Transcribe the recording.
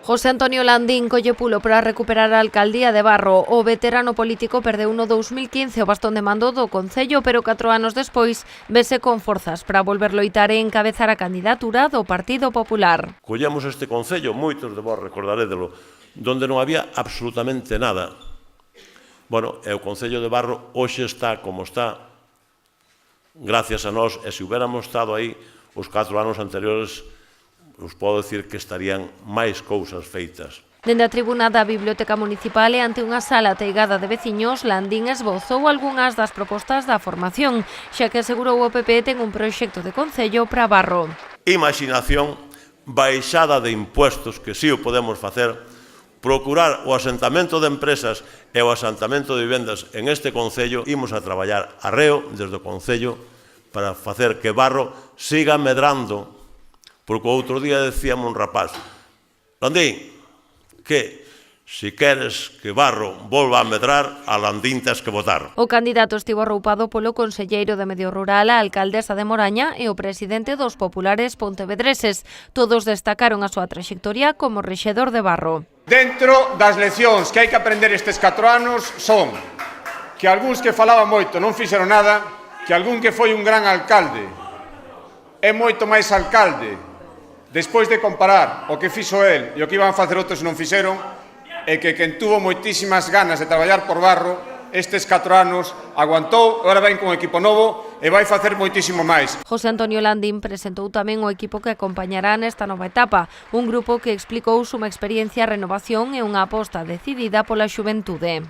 José Antonio Landín colle pulo para recuperar a alcaldía de Barro. O veterano político perdeu no 2015 o bastón de mando do Concello, pero 4 anos despois vese con forzas para volver loitar e encabezar a candidatura do Partido Popular. Collemos este Concello, moitos de vos recordarédelo, donde non había absolutamente nada. Bueno, e o Concello de Barro hoxe está como está, gracias a nós, e se hubiéramos estado aí os 4 anos anteriores, os podo dicir que estarían máis cousas feitas. Dende a tribuna da Biblioteca Municipal e ante unha sala teigada de veciños, Landín esbozou algunhas das propostas da formación, xa que asegurou o PP ten un proxecto de concello para Barro. Imaginación, baixada de impuestos, que si o podemos facer, procurar o asentamento de empresas e o asentamento de vivendas en este concello. Imos a traballar arreo desde o concello para facer que Barro siga medrando. Porque o outro día decíamos un rapaz: Landín, que se queres que Barro volva a medrar, a Landín tes que votar. O candidato estivo arroupado polo conselleiro de Medio Rural, a alcaldesa de Moraña e o presidente dos populares pontevedreses. Todos destacaron a súa traxectoria como rexedor de Barro. Dentro das leccións que hai que aprender estes 4 anos son que algúns que falaban moito non fixeron nada, que algún que foi un gran alcalde é moito máis alcalde despois de comparar o que fixo el e o que iban a facer outros non fixeron, e que quen tuvo moitísimas ganas de traballar por Barro estes 4 anos aguantou, agora ven con un equipo novo e vai facer moitísimo máis. José Antonio Landín presentou tamén o equipo que acompañará nesta nova etapa, un grupo que explicou súa experiencia, renovación e unha aposta decidida pola xuventude.